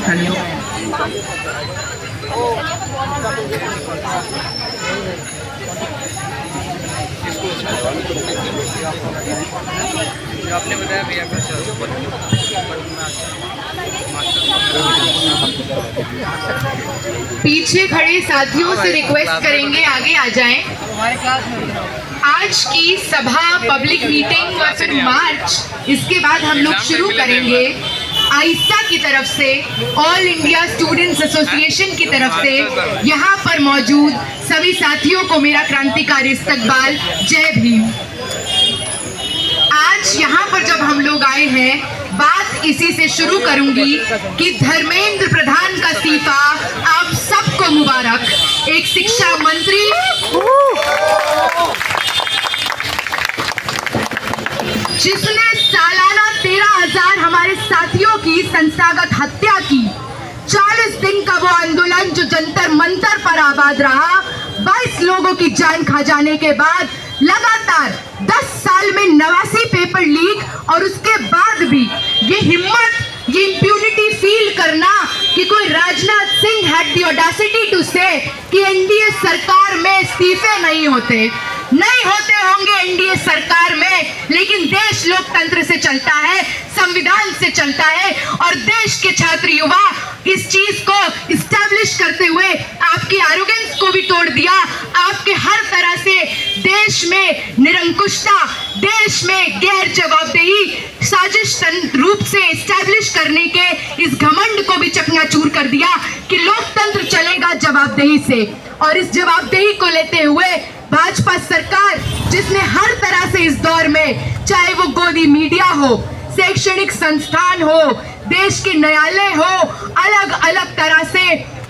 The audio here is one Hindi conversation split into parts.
खड़े हो। आपने बताया भैया पीछे खड़े साथियों से रिक्वेस्ट करेंगे आगे आ जाएं। आज की सभा, पब्लिक मीटिंग और फिर मार्च, इसके बाद हम लोग शुरू करेंगे आइसा की तरफ से, ऑल इंडिया स्टूडेंट्स एसोसिएशन की तरफ से। यहाँ पर मौजूद सभी साथियों को मेरा क्रांतिकारी इस्तकबाल, जय भीम। आज यहाँ पर जब हम लोग आए हैं, बात इसी से शुरू करूंगी कि धर्मेंद्र प्रधान का इस्तीफा आप सबको मुबारक। एक शिक्षा मंत्री जिसने सालाना 13,000 हमारे साथियों की संस्थागत हत्या की, 40 दिन का वो आंदोलन जो जंतर मंतर पर आबाद रहा, 22 लोगों की जान खा जाने के बाद लगातार 10 साल में 89 पेपर लीक, और उसके बाद भी ये हिम्मत, ये इंप्यूनिटी फील करना कि कोई Rajnath Singh had the audacity to say कि एनडीए सरकार में इस्तीफे नहीं होते होंगे एनडीए सरकार में, लेकिन देश लोकतंत्र से चलता है, संविधान से चलता है, और देश के छात्र युवा इस चीज को इस्टेब्लिश करते हुए आपकी एरोगेंस को भी तोड़ दिया। आपके हर तरह से देश में निरंकुशता, देश में गैर जवाबदेही, साजिश रूप से इस्टेब्लिश करने के इस घमंड को भी चकनाचूर कर दिया कि लोकतंत्र चलेगा जवाबदेही से। और इस जवाबदेही को लेते हुए भाजपा सरकार, जिसने हर तरह से इस दौर में, चाहे वो गोदी मीडिया हो, शैक्षणिक संस्थान हो, देश के न्यायालय हो, अलग अलग तरह से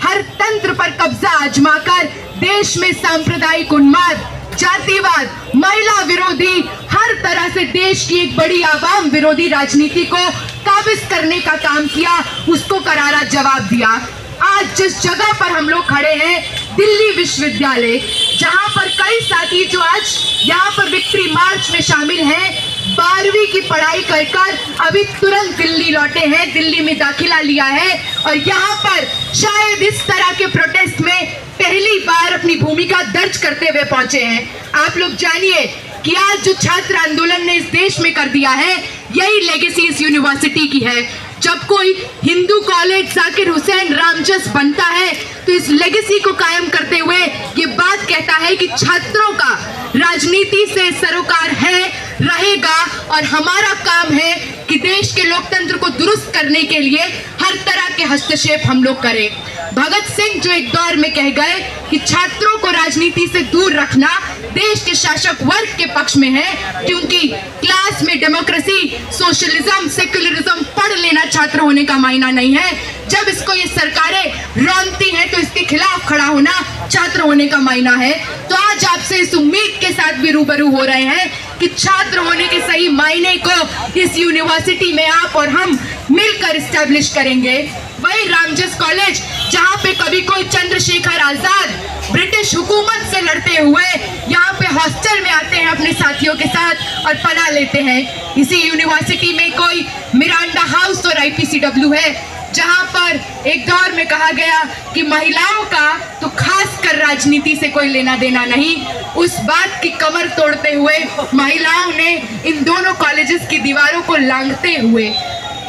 हर तंत्र पर कब्जा आजमाकर देश में सांप्रदायिक उन्माद, जातिवाद, महिला विरोधी, हर तरह से देश की एक बड़ी आवाम विरोधी राजनीति को काबिज करने का काम किया, उसको करारा जवाब दिया। आज जिस जगह पर हम लोग खड़े हैं, दिल्ली विश्वविद्यालय, जहां पर कई साथी जो आज यहाँ पर विक्ट्री मार्च में शामिल हैं, 12वीं की पढ़ाई कर अभी तुरंत दिल्ली लौटे हैं, दिल्ली में दाखिला लिया है, और यहाँ पर शायद इस तरह के प्रोटेस्ट में पहली बार अपनी भूमिका दर्ज करते हुए पहुंचे हैं। आप लोग जानिए कि आज जो छात्र आंदोलन ने इस देश में कर दिया है, यही लेगेसी इस यूनिवर्सिटी की है। जब कोई हिंदू कॉलेज जाकिर हुसैन रामजस बनता है, तो इस लेगेसी को कायम करते हुए ये बात कहता है कि छात्रों का राजनीति से सरोकार है, रहेगा, और हमारा काम है कि देश के लोकतंत्र को दुरुस्त करने के लिए हर तरह के हस्तक्षेप हम लोग करें। भगत सिंह जो एक दौर में कह गए कि छात्रों को राजनीति से दूर रखना देश के शासक वर्ग के पक्ष में है, क्योंकि क्लास में डेमोक्रेसी, सोशलिज्म, सेक्युलरिज्म पढ़ लेना छात्र होने का मायना नहीं है। जब इसको ये सरकारें रौंदती हैं तो इसके खिलाफ खड़ा होना छात्र होने का मायना है। तो आज आपसे इस उम्मीद के साथ भी रूबरू हो रहे हैं कि छात्र होने के सही मायने को इस यूनिवर्सिटी में आप और हम मिलकर इस्टेब्लिश करेंगे। वही रामजस कॉलेज जहाँ पे कभी कोई चंद्रशेखर आजाद ब्रिटिश हुकूमत से लड़ते हुए यहाँ पे हॉस्टल में आते हैं अपने साथियों के साथ और पढ़ा लेते हैं। इसी यूनिवर्सिटी में कोई मिरांडा हाउस और IPCW है, जहाँ पर एक दौर में कहा गया कि महिलाओं का तो खास कर राजनीति से कोई लेना देना नहीं। उस बात की कमर तोड़ते हुए महिलाओं ने इन दोनों कॉलेजेस की दीवारों को लांघते हुए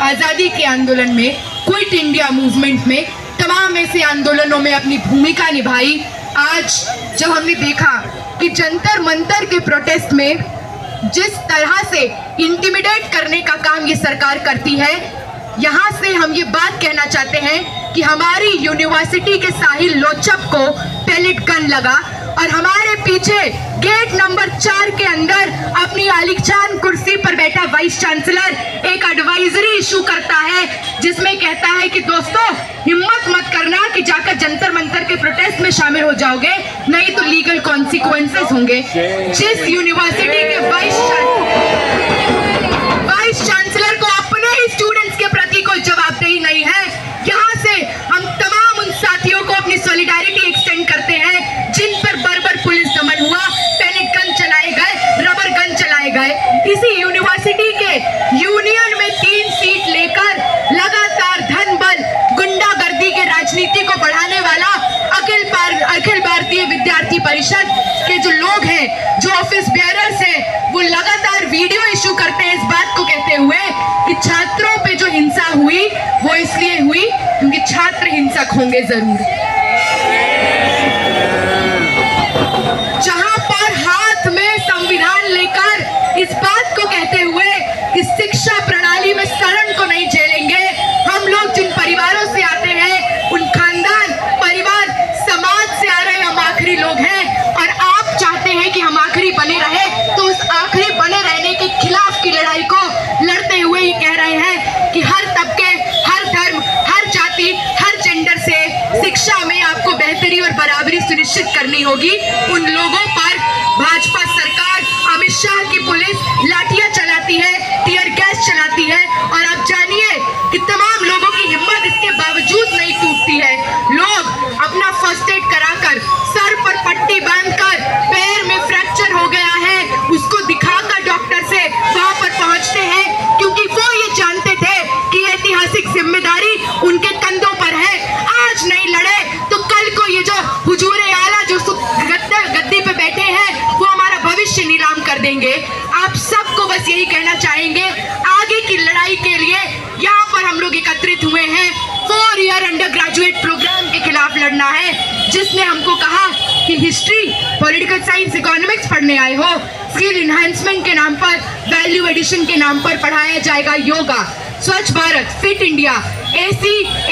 आज़ादी के आंदोलन में, क्विट इंडिया मूवमेंट में, तमाम ऐसे आंदोलनों में अपनी भूमिका निभाई। आज जब हमने देखा कि जंतर मंतर के प्रोटेस्ट में जिस तरह से इंटिमिडेट करने का काम ये सरकार करती है, यहाँ से हम ये बात कहना चाहते हैं कि हमारी यूनिवर्सिटी के साहिल लोचप को पैलेट गन लगा, और हमारे पीछे गेट नंबर 4 के अंदर अपनी आलीशान कुर्सी पर बैठा वाइस चांसलर एक एडवाइजरी इशू करता है, जिसमें कहता है कि दोस्तों हिम्मत मत करना कि जाकर जंतर मंतर के प्रोटेस्ट में शामिल हो जाओगे, नहीं तो लीगल कॉन्सिक्वेंसेस होंगे। जिस यूनिवर्सिटी के वाइस चांसलर को अपने ही स्टूडेंट्स के प्रति कोई जवाबदेही नहीं है, यहाँ से हम तमाम उन साथियों को अपनी सॉलिडारिटी एक्सटेंड करते हैं जिन पर बर्बर पुलिस दमन हुआ, पैलेट गन चलाए गए, रबर गन चलाए गए। इसी यूनिवर्सिटी के यूनियन में 3 सीट लेकर लगातार धन बल, गुंडा परिषद के जो लोग हैं, जो ऑफिस बेयरर्स हैं, वो लगातार वीडियो इशू करते हैं इस बात को कहते हुए कि छात्रों पे जो हिंसा हुई वो इसलिए हुई क्योंकि छात्र हिंसक होंगे जरूर। जहां पर हाथ में संविधान लेकर इस बात को कहते हुए कि शिक्षा प्रणाली में शरण को नहीं झेलेंगे, हम लोग जिन परिवारों से आते हैं, उन खानदान, परिवार, समाज से आ रहे हम आखिरी लोग हैं और आप चाहते हैं कि हम आखिरी बने रहे, तो उस आखिरी बने रहने के खिलाफ की लड़ाई को लड़ते हुए ही कह रहे हैं कि हर तबके, हर धर्म, हर जाति, हर जेंडर से शिक्षा में आपको बेहतरी और बराबरी सुनिश्चित करनी होगी। उन लोगों पर भाजपा सरकार, अमित शाह की पुलिस लाठियां चलाती है, टीयर गैस चलाती है और आप जानिए कि तमाम लोगों की हिम्मत इसके बावजूद नहीं टूटती है। लोग अपना फर्स्ट एड कराकर, सर पर पट्टी बांधकर, पैर में फ्रैक्चर हो गया है उसको दिखाकर डॉक्टर से वहां पर पहुंचते हैं क्योंकि वो ये जानते थे कि ऐतिहासिक जिम्मेदारी उनके कंधों पर है। आज नहीं लड़े तो कल को ये जो हुजूरे आला जो गद्दी पे बैठे हैं वो हमारा भविष्य नीलाम कर देंगे। आप सबको बस यही कहना चाहेंगे, आगे की लड़ाई के लिए यहाँ पर हम लोग एकत्रित हुए हैं। 4 ईयर अंडर ग्रेजुएट प्रोग्राम के खिलाफ लड़ना है, जिसने हमको कहा कि हिस्ट्री, पॉलिटिकल साइंस, इकोनॉमिक्स पढ़ने आए हो, स्किल इन्हांसमेंट के नाम पर, वैल्यू एडिशन के नाम पर पढ़ाया जाएगा योगा, स्वच्छ भारत, फिट इंडिया,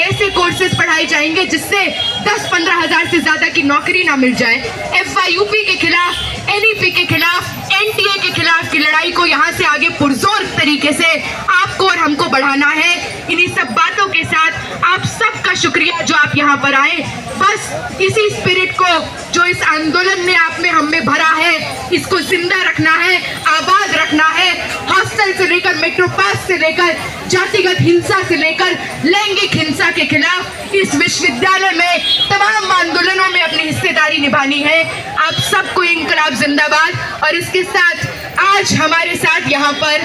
ऐसे कोर्सेज पढ़ाए जाएंगे जिससे 10-15 हजार से ज्यादा की नौकरी ना मिल जाए। FYUP के खिलाफ, NEP के खिलाफ, NTA के खिलाफ की लड़ाई को यहाँ से आगे पुरजोर तरीके से आपको और हमको बढ़ाना है। इन्हीं सब बातों के साथ आप सबका शुक्रिया जो आप यहाँ पर आए। बस इसी स्पिरिट को जो इस आंदोलन ने आप में हम में भरा है, इसको जिंदा रखना है, आबाद रखना है। हॉस्टल से लेकर मेट्रो पास से लेकर जातिगत हिंसा से लेकर लैंगिक हिंसा के खिलाफ इस विश्वविद्यालय में तमाम आंदोलनों में अपनी हिस्सेदारी निभानी है। आप सबको इंकलाब जिंदाबाद। और इसके साथ आज हमारे साथ यहाँ पर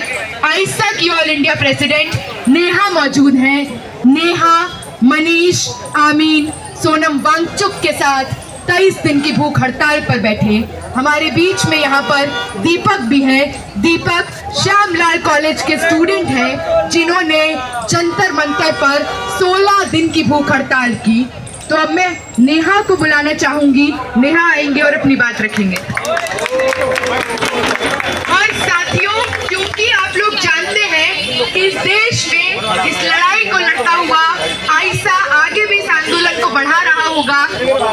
आइसा की ऑल इंडिया प्रेसिडेंट नेहा मौजूद हैं। नेहा, मनीष, आमीन, सोनम वांगचुक के साथ 23 दिन की भूख हड़ताल पर बैठे। हमारे बीच में यहाँ पर दीपक भी है। दीपक श्यामलाल कॉलेज के स्टूडेंट हैं जिन्होंने जंतर मंतर पर 16 दिन की भूख हड़ताल की। तो अब मैं नेहा को बुलाना चाहूंगी। नेहा आएंगे और अपनी बात रखेंगे। और साथियों, क्योंकि आप लोग जानते हैं कि इस देश में इस लड़ाई को लड़ता हुआ आइसा आगे भी इस आंदोलन को बढ़ा रहा होगा।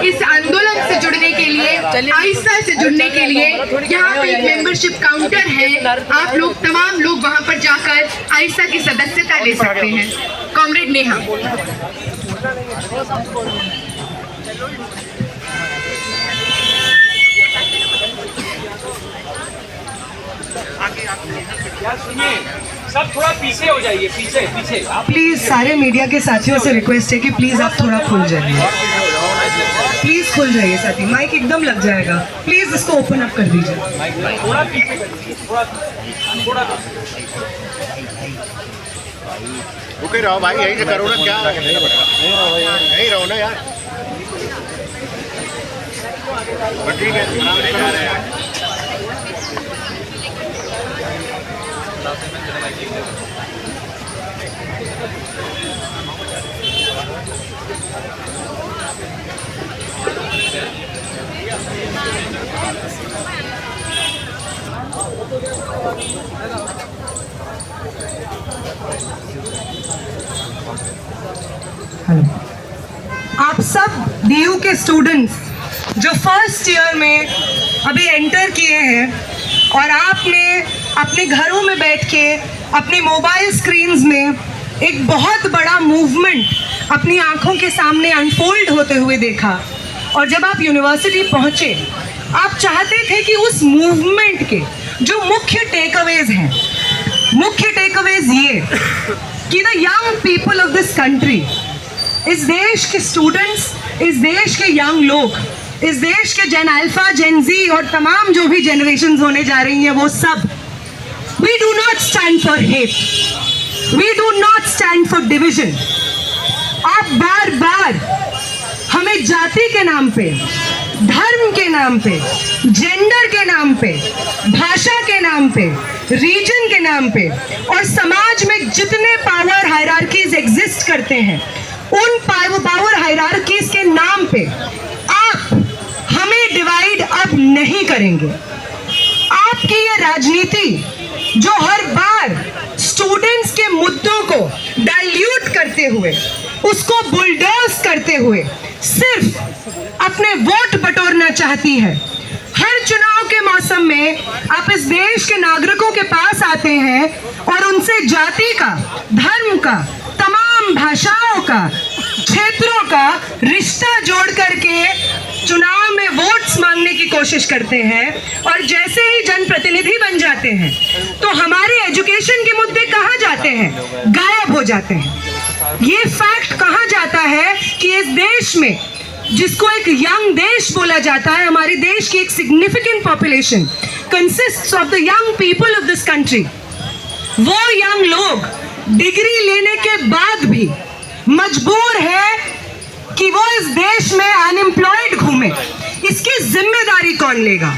इस आंदोलन से जुड़ने के लिए, आइसा से जुड़ने के लिए यहाँ पे एक मेंबरशिप काउंटर है। आप लोग, तमाम लोग वहाँ पर जाकर आइसा की सदस्यता ले सकते हैं। कॉमरेड नेहा। यार सुनिए, सब थोड़ा पीछे हो जाइए, पीछे प्लीज। सारे मीडिया के साथियों से रिक्वेस्ट है कि प्लीज आप थोड़ा खुल जाइए, प्लीज खुल जाइए साथी। माइक एकदम लग जाएगा, प्लीज इसको ओपन अप कर दीजिए। थोड़ा पीछे कर दीजिए, थोड़ा रुके रहो भाई, यही से करो ना। क्या यही रहो ना यार। ठीक है, हेलो, आप सब DU के स्टूडेंट्स जो फर्स्ट ईयर में अभी एंटर किए हैं और आपने अपने घरों में बैठ के अपने मोबाइल स्क्रीन्स में एक बहुत बड़ा मूवमेंट अपनी आंखों के सामने अनफोल्ड होते हुए देखा। और जब आप यूनिवर्सिटी पहुंचे, आप चाहते थे कि उस मूवमेंट के जो मुख्य टेकअवेज हैं, मुख्य टेकअवेज ये कि the young people of this country, इस देश के स्टूडेंट्स, इस देश के यंग लोग, इस देश के जेन अल्फा, जेन जी और तमाम जो भी जनरेशन्स होने जा रही हैं, वो सब, we do not stand for hate, we do not stand for division. आप बार बार हमें जाति के नाम पे, धर्म के नाम पे, जेंडर के नाम पे, भाषा के नाम पे, रीजन के नाम पे और समाज में जितने पावर हायरार्कीज एग्जिस्ट करते हैं उन पावर हायरार्कीज के नाम पे आप हमें डिवाइड अब नहीं करेंगे। आपकी ये राजनीति जो हर बार स्टूडेंट्स के मुद्दों को डाइल्यूट करते हुए, उसको बुलडोज करते हुए सिर्फ अपने वोट बटोरना चाहती है। हर चुनाव के मौसम में आप इस देश के नागरिकों के पास आते हैं और उनसे जाति का, धर्म का, तमाम भाषाओं का, क्षेत्रों का रिश्ता जोड़ करके चुनाव में वोट्स मांगने की कोशिश करते हैं और जैसे ही जनप्रतिनिधि बन जाते हैं तो हमारे एजुकेशन के मुद्दे कहाँ जाते हैं? गायब हो जाते हैं। ये फैक्ट कहाँ जाता है कि इस देश में, जिसको एक यंग देश बोला जाता है, हमारे देश की एक significant population consists of the young people of this country, वो यंग लोग डिग्री लेने के बाद भी मजबूर है कि वो इस देश में अनएम्प्लॉयड घूमे। इसकी जिम्मेदारी कौन लेगा?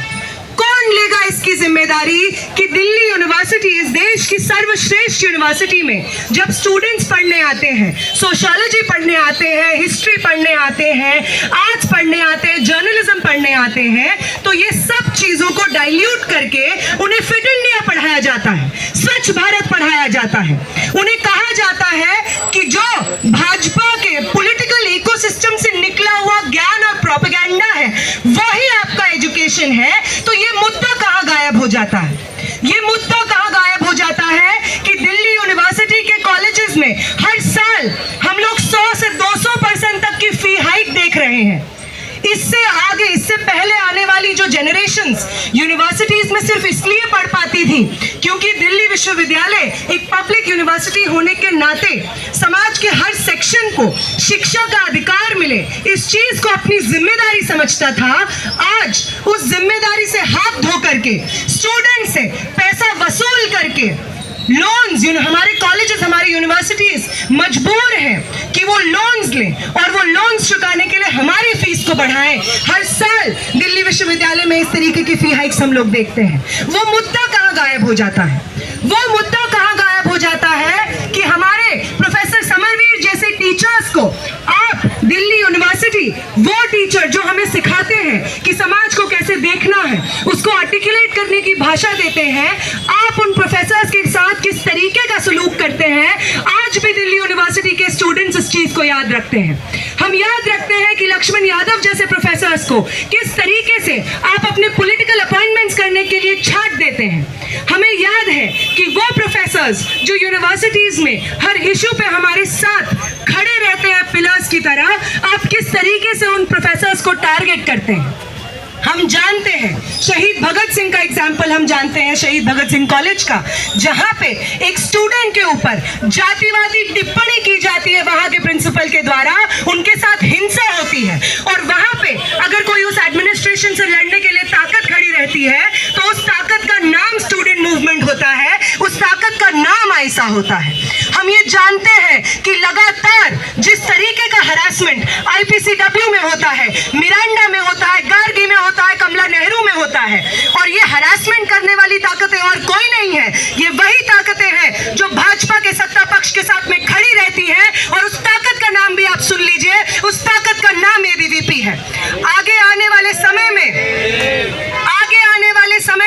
कौन लेगा इसकी जिम्मेदारी कि दिल्ली यूनिवर्सिटी, इस देश की सर्वश्रेष्ठ यूनिवर्सिटी में जब स्टूडेंट्स पढ़ने आते हैं, सोशियोलॉजी पढ़ने आते हैं, हिस्ट्री पढ़ने आते हैं, आर्ट्स पढ़ने आते हैं, जर्नलिज्म पढ़ने आते हैं, तो ये सब चीजों को डाइल्यूट करके उन्हें फिट इंडिया पढ़ाया जाता है, स्वच्छ भारत पढ़ाया जाता है। उन्हें कहा जाता है कि जो भाजपा के पॉलिटिकल इकोसिस्टम से निकला हुआ ज्ञान और प्रोपेगेंडा है वही आपका एजुकेशन है। तो ये मुद्दा कहाँ गायब हो जाता है? ये मुद्दा कहाँ गायब हो जाता है कि दिल्ली यूनिवर्सिटी के कॉलेजेस में हर साल हम लोग 100 से 200% तक की फी हाइक देख रहे हैं। इससे आगे, इससे पहले आने वाली जो जनरेशंस यूनिवर्सिटीज में सिर्फ इसलिए पढ़ पाती थी क्योंकि दिल्ली विश्वविद्यालय एक पब्लिक यूनिवर्सिटी होने के नाते समाज के हर सेक्शन को शिक्षा का अधिकार मिले, इस चीज को अपनी जिम्मेदारी समझता था। आज उस जिम्मेदारी से हाथ धो करके, स्टूडेंट से पैसा वसूल करके लोन्स, हमारे कॉलेजेस, हमारी यूनिवर्सिटीज मजबूर हैं कि वो लोन्स लें और वो लोन्स चुकाने के लिए हमारी फीस को बढ़ाएं। हर साल दिल्ली विश्वविद्यालय में इस तरीके की फी हाइक्स हम लोग देखते हैं। वो मुद्दा कहाँ गायब हो जाता है? वो मुद्दा कहाँ गायब हो जाता है कि हमारे प्रोफेसर समरवीर जैसे टीचर्स को आप दिल्ली यूनिवर्सिटी, वो टीचर जो हमें सिखाते हैं कि समाज को कैसे देखना है, उसको आर्टिकुलेट करने की भाषा देते हैं, आप उन प्रोफेसर्स के साथ किस तरीके का सलूक करते हैं, आज भी दिल्ली यूनिवर्सिटी के स्टूडेंट्स इस चीज को याद रखते हैं। हम याद रखते हैं कि लक्ष्मण यादव जैसे प्रोफेसर्स को किस तरीके से आप अपने पॉलिटिकल अपॉइंटमेंट्स करने के लिए छाट देते हैं। हमें याद है कि वो प्रोफेसर्स जो यूनिवर्सिटीज में हर इशू पे हमारे साथ खड़े रहते हैं पिलर्स की तरह, आप किस तरीके से उन प्रोफेसर्स को टारगेट करते हैं। हम जानते हैं शहीद भगत सिंह का एग्जाम्पल, हम जानते हैं शहीद भगत सिंह कॉलेज का, जहां पे एक स्टूडेंट के ऊपर जातिवादी टिप्पणी की जाती है वहां के प्रिंसिपल के द्वारा, उनके साथ हिंसा होती है और वहां पे अगर कोई उस एडमिनिस्ट्रेशन से लड़ने के लिए ताकत खड़ी रहती है तो उस ताकत का नाम स्टूडेंट मूवमेंट होता है, उस ताकत का नाम आईसा होता है। हम ये जानते हैं कि लगातार जिस तरीके का हरासमेंट IPCW में होता है, मिरांडा में होता है, गार्गी में होता है, कमला नेहरू में होता है, और ये हरासमेंट करने वाली ताकतें और कोई नहीं है, ये वही ताकतें हैं जो भाजपा के सत्ता पक्ष के साथ में खड़ी रहती हैं। और उस ताकत का नाम भी आप सुन लीजिए, उस ताकत का नाम ABVP है। आगे आने वाले समय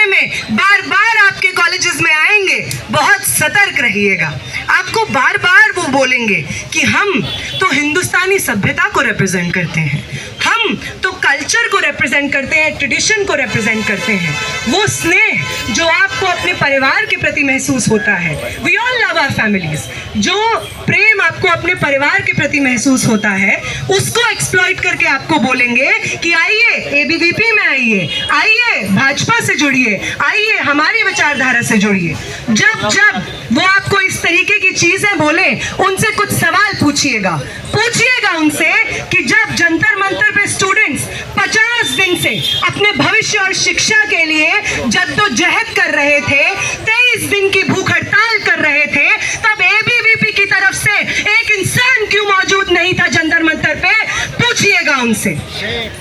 में बार बार आपके कॉलेजेस में आएंगे, बहुत सतर्क रहिएगा। आपको बार बार वो बोलेंगे कि हम तो हिंदुस्तानी सभ्यता को रिप्रेजेंट करते हैं, हम तो कल्चर को रिप्रेजेंट करते हैं, ट्रेडिशन को रिप्रेजेंट करते हैं। वो स्नेह जो आपको अपने परिवार के प्रति महसूस होता है, we all love our families, जो प्रेम आपको अपने परिवार के प्रति महसूस होता है, उसको एक्सप्लॉइट करके आपको बोलेंगे कि आइए ABVP में आइए भाजपा से जुड़िए, आइए हमारी विचारधारा से जुड़िए। जब जब वो आपको इस तरीके की चीजें बोले, उनसे कुछ सवाल पूछिएगा उनसे कि जब जंतर मंतर पे स्टूडेंट्स 50 दिन से अपने भविष्य और शिक्षा के लिए जद्दोजहद कर रहे थे, 23 दिन की भूख हड़ताल कर रहे थे, तब ABVP की तरफ से एक इंसान क्यों मौजूद नहीं था जंतर मंतर पे? पूछिएगा। पूछिएगा उनसे,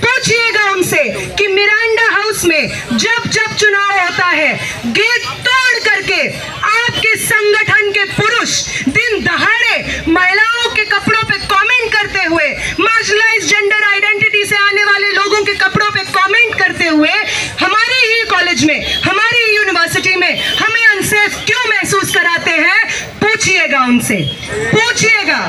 पूछिएगा उनसे कि मिरांडा हाउस में जब जब चुनाव होता है, गेट तोड़ करके आपके संगठन के पुरुष दिन दहाड़े महिलाओं के कपड़ों पे कमेंट करते हुए, मार्जिनलाइज्ड जेंडर आइडेंटिटी से आने वाले लोगों के कपड़ों पे कमेंट करते हुए हमारे ही कॉलेज में, हमारी ही यूनिवर्सिटी में हमें अनसेफ क्यों महसूस कराते हैं? पूछिएगा उनसे, पूछिएगा,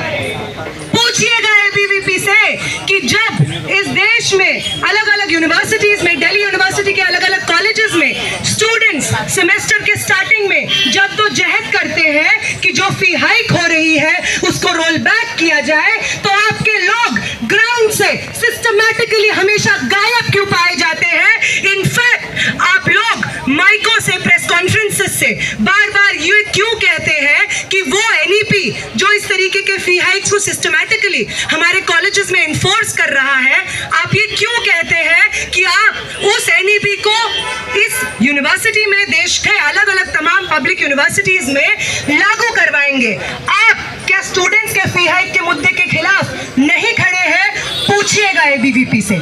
पूछिएगा एबीवीपी से कि जब इस देश में अलग अलग यूनिवर्सिटीज में, दिल्ली यूनिवर्सिटी के अलग अलग कॉलेजेस में स्टूडेंट्स सेमेस्टर के स्टार्टिंग में जब तो जहद करते हैं कि जो फी हाइक हो रही है उसको रोल बैक किया जाए, तो आपके लोग ग्राउंड से सिस्टमैटिकली हमेशा गायब क्यों पाए जाते हैं? इनफैक्ट आप लोग माइकों से, प्रेस कॉन्फ्रेंसेस से बार बार ये क्यों कहते हैं कि वो एनईपी जो इस तरीके के फी हाइक्स को सिस्टमैटिकली हमारे कॉलेजेस में इन्फोर्स कर रहा है, आप ये क्यों कहते हैं कि आप उस एनईपी को इस यूनिवर्सिटी में, देश के अलग अलग तमाम पब्लिक यूनिवर्सिटीज में लागू करवाएंगे? आप क्या स्टूडेंट्स के फी हाइक के मुद्दे के खिलाफ नहीं खड़े हैं? पूछिएगा एबीवीपी से,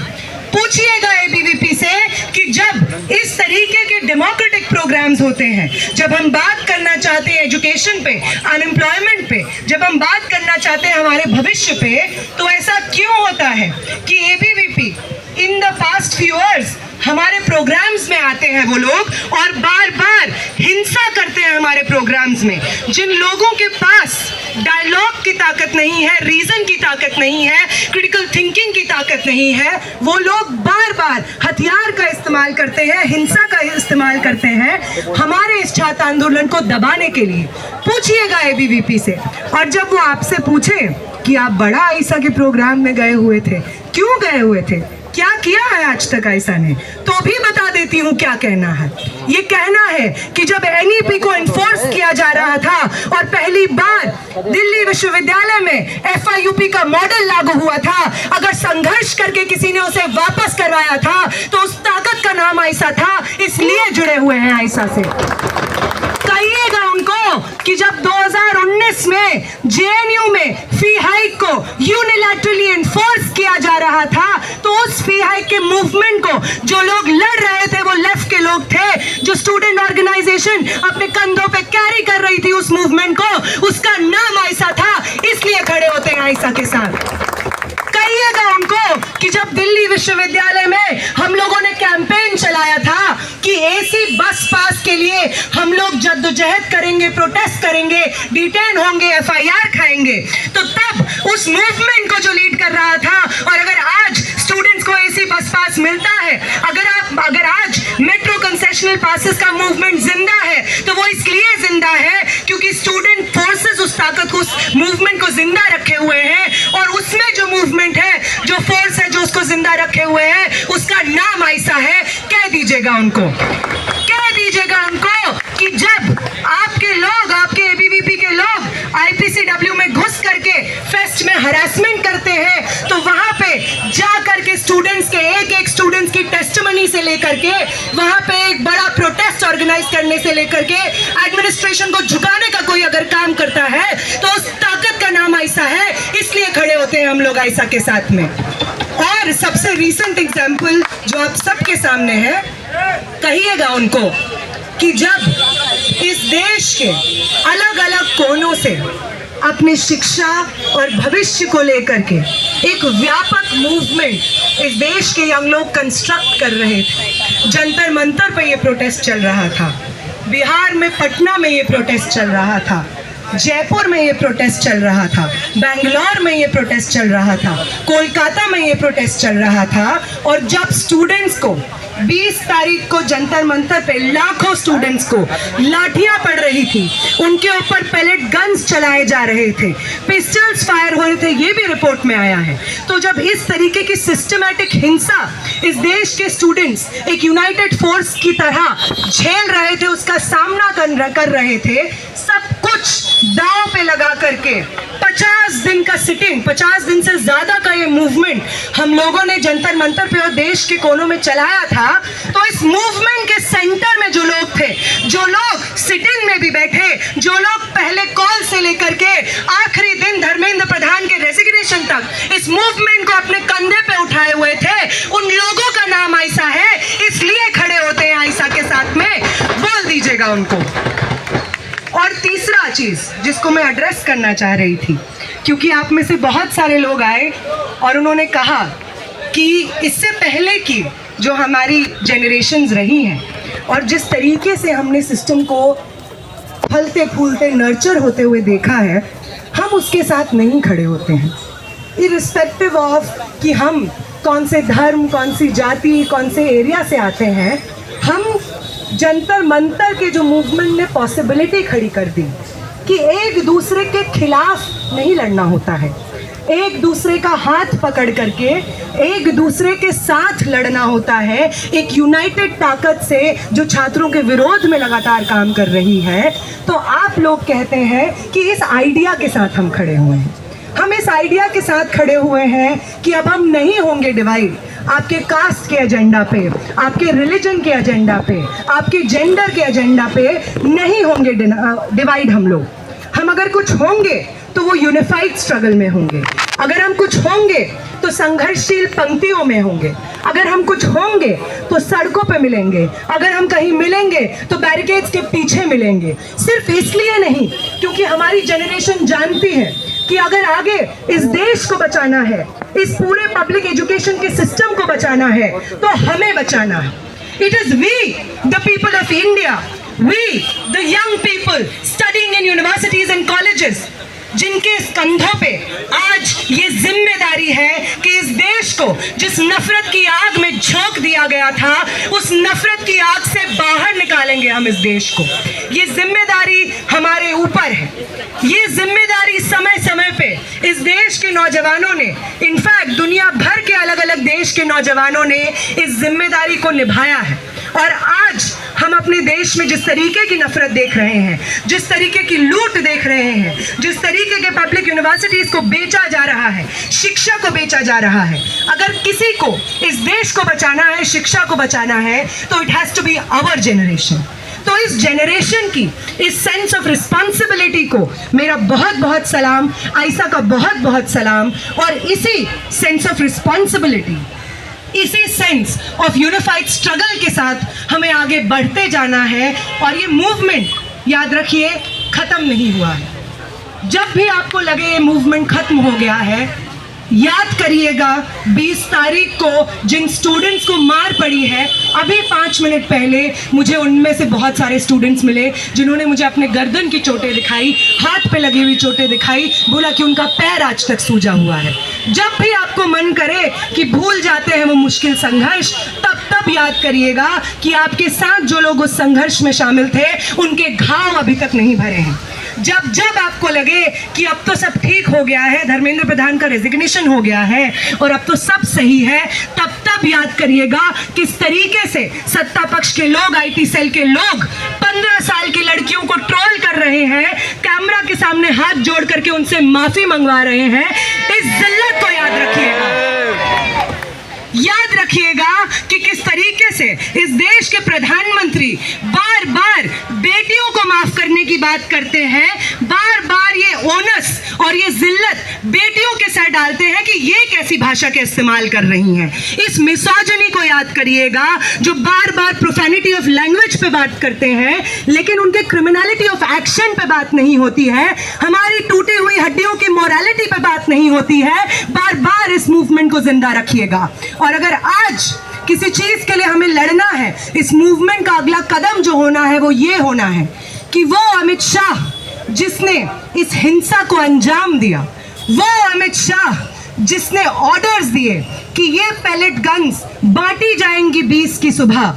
पूछिएगा एबीवीपी से कि जब इस तरीके के डेमोक्रेटिक प्रोग्राम्स होते हैं, जब हम बात करना चाहते हैं एजुकेशन पे, अनएम्प्लॉयमेंट पे, जब हम बात करना चाहते हैं हमारे भविष्य पे, तो ऐसा क्यों होता है कि ABVP in the past few years हमारे प्रोग्राम्स में आते हैं वो लोग और बार बार हिंसा करते हैं हमारे प्रोग्राम्स में? जिन लोगों के पास डायलॉग की ताकत नहीं है, रीजन की ताकत नहीं है, क्रिटिकल थिंकिंग की ताकत नहीं है, वो लोग बार बार हथियार का इस्तेमाल करते हैं, हिंसा का इस्तेमाल करते हैं हमारे इस छात्र आंदोलन को दबाने के लिए। पूछिएगा एबीवीपी से। और जब वो आपसे पूछे कि आप बड़ा आयशा के प्रोग्राम में गए हुए थे, क्यों गए हुए थे, क्या किया है आज तक आयशा ने, तो भी बता देती हूँ क्या कहना है। ये कहना है कि जब एनईपी को इन्फोर्स किया जा रहा था और पहली बार दिल्ली विश्वविद्यालय में एफआईयूपी का मॉडल लागू हुआ था, अगर संघर्ष करके किसी ने उसे वापस करवाया था तो उस ताकत का नाम आयशा था, इसलिए जुड़े हुए हैं आयशा से। कहिएगा उनको कि जब 2019 में जेएनयू में फी हाइक को यूनिलैटरली एनफोर्स किया जा रहा था, तो उस फी हाइक के मूवमेंट को जो लोग लड़ रहे थे वो लेफ्ट के लोग थे, जो स्टूडेंट ऑर्गेनाइजेशन अपने कंधों पे कैरी कर रही थी उस मूवमेंट को, उसका नाम आयशा था, इसलिए खड़े होते हैं आयशा के साथ। कहिएगा उनको कि जब दिल्ली विश्वविद्यालय में हम लोगों ने कैंपेन चलाया था कि एसी बस पास के लिए हम लोग जद्दोजहद करेंगे, प्रोटेस्ट करेंगे, डिटेन होंगे, एफआईआर खाएंगे, तो तब उस मूवमेंट को जो लीड कर रहा था, और अगर आज स्टूडेंट्स को एसी बस पास मिलता है, अगर आज मेट्रो कंसेशनल पासेस का मूवमेंट जिंदा है, तो वो इसलिए जिंदा है क्योंकि स्टूडेंट फोर्सेस उस ताकत को, उस मूवमेंट को जिंदा रखे हुए हैं, और उसमें जो मूवमेंट है, जो फोर्स है जो उसको जिंदा रखे हुए हैं, उसका नाम आयशा है। कह दीजिएगा उनको, कह दीजिएगा उनको कि जब आपके लोग, आपके एबीवीपी के लोग आईपीसीडब्ल्यू में घुस करके फेस्ट में हरासमेंट करते हैं, तो वहां पे जा करके स्टूडेंट्स के, एक स्टूडेंट्स की टेस्टिमनी से लेकर के वहां पे एक बड़ा प्रोटेस्ट ऑर्गेनाइज करने से लेकर के एडमिनिस्ट्रेशन को झुकाने का कोई अगर काम करता है, तो उस ताकत का नाम आयशा है, इसलिए खड़े होते हैं हम लोग आयशा के साथ में। और सबसे रीसेंट एग्जाम्पल जो आप सबके सामने है, कहिएगा उनको कि जब इस देश के अलग अलग कोनों से अपनी शिक्षा और भविष्य को लेकर के एक व्यापक मूवमेंट इस देश के यंग लोग कंस्ट्रक्ट कर रहे थे, जंतर मंतर पे ये प्रोटेस्ट चल रहा था, बिहार में पटना में ये प्रोटेस्ट चल रहा था, जयपुर में ये प्रोटेस्ट चल रहा था, बेंगलोर में ये प्रोटेस्ट चल रहा था, कोलकाता में ये प्रोटेस्ट चल रहा था, और जब स्टूडेंट्स को 20 तारीख को जंतर मंतर पे लाखों स्टूडेंट्स को लाठियां पड़ रही थी, उनके ऊपर पैलेट गन्स चलाए जा रहे थे, पिस्टल्स फायर हो रहे थे, ये भी रिपोर्ट में आया है। तो जब इस तरीके की सिस्टमैटिक हिंसा इस देश के स्टूडेंट्स एक यूनाइटेड फोर्स की तरह झेल रहे थे, उसका सामना कर रहे थे, सब कुछ दांव पे लगा करके 50 दिन का सिटिंग, 50 दिन से ज्यादा का ये मूवमेंट हम लोगों ने जंतर मंतर पे और देश के कोनों में चलाया था। तो इस मूवमेंट के सेंटर में जो लोग थे, जो लोग सिटिंग में भी बैठे, जो लोग पहले कॉल से लेकर के आखिरी दिन धर्मेंद्र प्रधान के रेजिग्नेशन तक इस मूवमेंट को अपने कंधे पे उठाए हुए थे, उन लोगों का नाम आयशा है, इसलिए खड़े होते हैं आयशा के साथ में। बोल दीजिएगा उनको। और तीसरा चीज जिसको मैं एड्रेस करना चाह रही थी, क्योंकि आप में से बहुत सारे लोग आए और उन्होंने कहा कि इससे पहले की जो हमारी जनरेशन्स रही हैं और जिस तरीके से हमने सिस्टम को फलते फूलते नर्चर होते हुए देखा है, हम उसके साथ नहीं खड़े होते हैं। इर्रिस्पेक्टिव ऑफ कि हम कौन से धर्म, कौन सी जाति, कौन से एरिया से आते हैं, हम जंतर मंतर के जो मूवमेंट ने पॉसिबिलिटी खड़ी कर दी कि एक दूसरे के खिलाफ नहीं लड़ना होता है, एक दूसरे का हाथ पकड़ करके एक दूसरे के साथ लड़ना होता है, एक यूनाइटेड ताकत से जो छात्रों के विरोध में लगातार काम कर रही है। तो आप लोग कहते हैं कि इस आइडिया के साथ हम खड़े हुए हैं, हम इस आइडिया के साथ खड़े हुए हैं कि अब हम नहीं होंगे डिवाइड आपके कास्ट के एजेंडा पे, आपके रिलीजन के एजेंडा पे, आपके जेंडर के एजेंडा पे नहीं होंगे डिवाइड हम लोग। हम अगर कुछ होंगे तो वो यूनिफाइड स्ट्रगल में होंगे, अगर हम कुछ होंगे तो संघर्षशील पंक्तियों में होंगे, अगर हम कुछ होंगे तो सड़कों पे मिलेंगे, अगर हम कहीं मिलेंगे तो बैरिकेड्स के पीछे मिलेंगे। सिर्फ इसलिए नहीं क्योंकि हमारी जनरेशन जानती है कि अगर आगे इस देश को बचाना है, इस पूरे पब्लिक एजुकेशन के सिस्टम को बचाना है, तो हमें बचाना है। It is we, the people of India, we, the young people studying in universities and colleges, जिनके कंधों पे आज ये जिम्मेदारी है कि इस देश को जिस नफरत की आग में झोंक दिया गया था, उस नफरत की आग से बाहर निकालेंगे हम इस देश को। ये जिम्मेदारी हमारे ऊपर है। ये जिम्मेदारी समय समय पे इस देश के नौजवानों ने, इनफैक्ट दुनिया भर के अलग अलग देश के नौजवानों ने इस जिम्मेदारी को निभाया है। और आज हम अपने देश में जिस तरीके की नफरत देख रहे हैं, जिस तरीके की लूट देख रहे हैं, जिस तरीके के पब्लिक यूनिवर्सिटीज को बेचा जा रहा है, शिक्षा को बेचा जा रहा है, अगर किसी को इस देश को बचाना है, शिक्षा को बचाना है, तो it has to be our generation. तो इस जनरेशन की इस सेंस ऑफ रिस्पॉन्सिबिलिटी को मेरा बहुत बहुत सलाम, आयशा का बहुत बहुत सलाम। और इसी सेंस ऑफ रिस्पॉन्सिबिलिटी, इसी सेंस ऑफ यूनिफाइड स्ट्रगल के साथ हमें आगे बढ़ते जाना है। और ये मूवमेंट याद रखिए खत्म नहीं हुआ है। जब भी आपको लगे ये मूवमेंट खत्म हो गया है, याद करिएगा 20 तारीख को जिन स्टूडेंट्स को मार पड़ी है, अभी 5 मिनट पहले मुझे उनमें से बहुत सारे स्टूडेंट्स मिले जिन्होंने मुझे अपने गर्दन की चोटें दिखाई, हाथ पे लगी हुई चोटें दिखाई, बोला कि उनका पैर आज तक सूजा हुआ है। जब भी आपको मन करे कि भूल जाते हैं वो मुश्किल संघर्ष, तब याद करिएगा कि आपके साथ जो लोग उस संघर्ष में शामिल थे, उनके घाव अभी तक नहीं भरे हैं। जब आपको लगे कि अब तो सब ठीक हो गया है, धर्मेंद्र प्रधान का रेजिग्नेशन हो गया है और अब तो सब सही है, तब याद करिएगा किस तरीके से सत्ता पक्ष के लोग, आईटी सेल के लोग 15 साल की लड़कियों को ट्रोल कर रहे हैं, कैमरा के सामने हाथ जोड़ करके उनसे माफी मंगवा रहे हैं। इस जिल्लत को याद रखिएगा, याद रखिएगा कि किस तरीके से इस देश के प्रधानमंत्री बार बार बेटियों को माफ करने की बात करते हैं, बार बार ये ओनस और ये जिल्लत बेटियों के सर डालते हैं कि ये कैसी भाषा के इस्तेमाल कर रही हैं। इस मिसोजिनी को याद करिएगा जो बार बार प्रोफेनिटी ऑफ लैंग्वेज पे बात करते हैं, लेकिन उनके क्रिमिनलिटी ऑफ एक्शन पे बात नहीं होती है, हमारी टूटी हुई हड्डियों की मोरालिटी पे बात नहीं होती है। बार बार इस मूवमेंट को जिंदा रखिएगा। और अगर आज किसी चीज के लिए हमें लड़ना है, इस मूवमेंट का अगला कदम जो होना है वो ये होना है कि वो अमित शाह जिसने इस हिंसा को अंजाम दिया, वो अमित शाह जिसने ऑर्डर्स दिए कि ये पैलेट गन्स बांटी जाएंगी 20 की सुबह,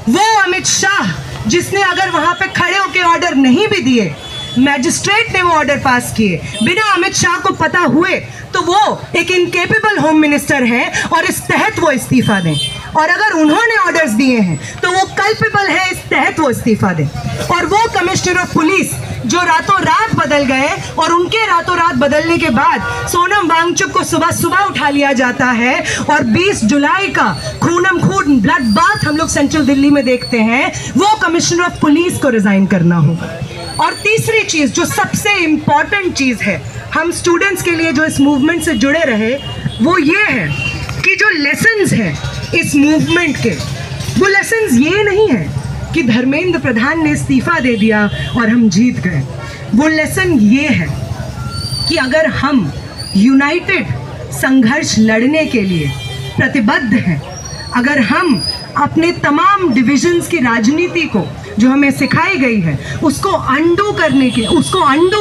वो अमित शाह जिसने अगर वहां पे खड़े होकर ऑर्डर नहीं भी दिए, मैजिस्ट्रेट ने वो ऑर्डर पास किए बिना अमित शाह को पता हुए, तो वो एक इनकेपेबल होम मिनिस्टर है और इस तहत वो इस्तीफा दें। और अगर उन्होंने ऑर्डर्स दिए हैं तो वो कल्पेबल है, इस तहत वो इस्तीफा दें। और वो कमिश्नर ऑफ पुलिस जो रातों रात बदल गए और उनके रातों रात बदलने के बाद सोनम वांगचुक को सुबह सुबह उठा लिया जाता है और 20 जुलाई का खूनम खून ब्लड बाथ हम लोग सेंट्रल दिल्ली में देखते हैं, वो कमिश्नर ऑफ पुलिस को रिजाइन करना होगा। और तीसरी चीज़ जो सबसे इम्पॉर्टेंट चीज़ है हम स्टूडेंट्स के लिए जो इस मूवमेंट से जुड़े रहे, वो ये है कि जो लेसन्स हैं इस मूवमेंट के, वो लेसन्स ये नहीं है कि धर्मेंद्र प्रधान ने इस्तीफा दे दिया और हम जीत गए। वो लेसन ये है कि अगर हम यूनाइटेड संघर्ष लड़ने के लिए प्रतिबद्ध हैं, अगर हम अपने तमाम डिविजन्स की राजनीति को जो हमें सिखाई गई है उसको अंडू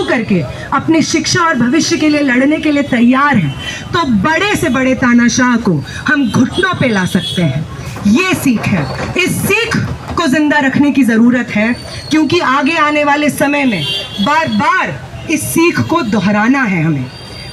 करके अपनी शिक्षा और भविष्य के लिए लड़ने के लिए तैयार हैं, तो बड़े से बड़े तानाशाह को हम घुटनों पे ला सकते हैं। ये सीख है, इस सीख को जिंदा रखने की ज़रूरत है, क्योंकि आगे आने वाले समय में बार बार इस सीख को दोहराना है हमें।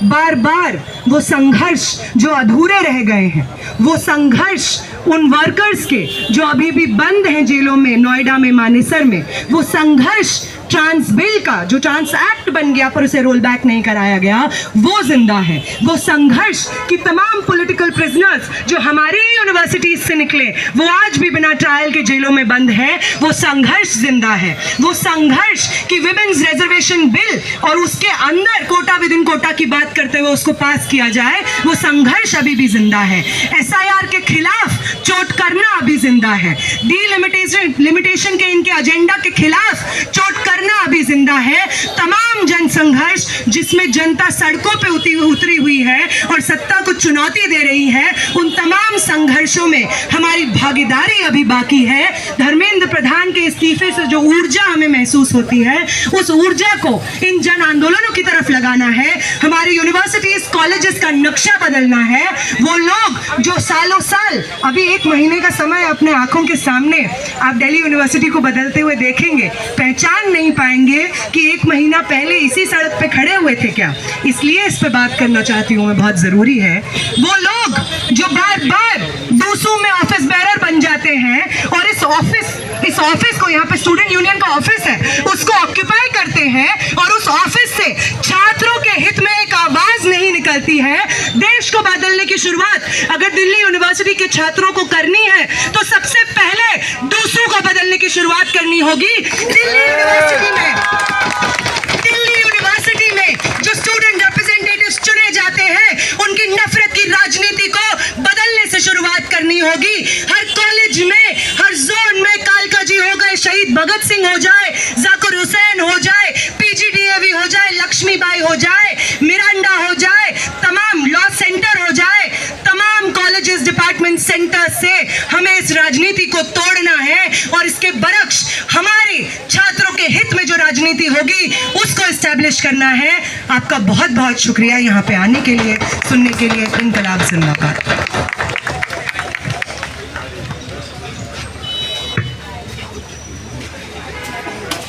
बार बार वो संघर्ष जो अधूरे रह गए हैं, वो संघर्ष उन वर्कर्स के जो अभी भी बंद हैं जेलों में, नोएडा में, मानेसर में, वो संघर्ष ट्रांस बिल का जो ट्रांस एक्ट बन गया पर उसे रोल बैक नहीं कराया गया, वो जिंदा है। वो संघर्ष की तमाम पॉलिटिकल प्रिजनर्स जो हमारी यूनिवर्सिटीज से निकले वो आज भी बिना ट्रायल के जेलों में बंद है, वो संघर्ष जिंदा है। वो संघर्ष की विमेन्स रिजर्वेशन बिल और उसके अंदर कोटा विद इन कोटा की बात करते हुए उसको पास किया जाए, वो संघर्ष अभी भी जिंदा है। SIR के खिलाफ चोट करना अभी जिंदा है। लिमिटेशन के इनके एजेंडा के खिलाफ चोट करना अभी जिंदा है। तमाम जन संघर्ष जिसमें जनता सड़कों पे उतरी हुई है और सत्ता को चुनौती दे रही है, उन तमाम संघर्षों में हमारी भागीदारी अभी बाकी है। धर्मेंद्र प्रधान के इस्तीफे से जो ऊर्जा हमें महसूस होती है, उस ऊर्जा को इन जन आंदोलनों की तरफ लगाना है। हमारी यूनिवर्सिटीज कॉलेजेस का नक्शा बदलना है। वो लोग जो सालों साल, अभी 1 महीने का समय अपने आंखों के सामने आप दिल्ली यूनिवर्सिटी को बदलते हुए देखेंगे, पहचान नहीं पाएंगे कि 1 महीना पहले इसी सड़क पे खड़े हुए थे क्या। इसलिए इस पे बात करना चाहती हूँ मैं, बहुत जरूरी है। वो लोग जो बार बार दूसरों में ऑफिस बेरर बन जाते हैं और इस ऑफिस को, यहाँ पे स्टूडेंट यूनियन का ऑफिस है, उसको ऑक्यूपाई करते हैं और उस ऑफिस से छात्रों के हित में एक आवाज नहीं निकलती है। देश को बदलने की शुरुआत अगर दिल्ली यूनिवर्सिटी के छात्रों को करनी है तो सबसे पहले दूसरों को बदलने की शुरुआत करनी होगी। दिल्ली यूनिवर्सिटी में जो स्टूडेंट रिप्रेजेंटेटिव्स चुने जाते हैं, उनकी नफरत की राजनीति को बदलने से शुरुआत करनी होगी। हर कॉलेज में, हर जोन में कालका जी हो गए, शहीद भगत सिंह हो जाए, जाकिर हुसैन हो जाए, PGDAV हो जाए, लक्ष्मीबाई हो जाए, मिरांडा हो जाए, तमाम लॉ सेंटर हो जाए, तमाम कॉलेजेस, डिपार्टमेंट सेंटर से हमें इस राजनीति को तोड़ना है और इसके बरक्स हमारे छात्रों के हित में जो राजनीति होगी उसको एस्टैब्लिश करना है। आपका बहुत बहुत शुक्रिया यहाँ पे आने के लिए, सुनने के लिए। इनकलाब जिंदाबाद।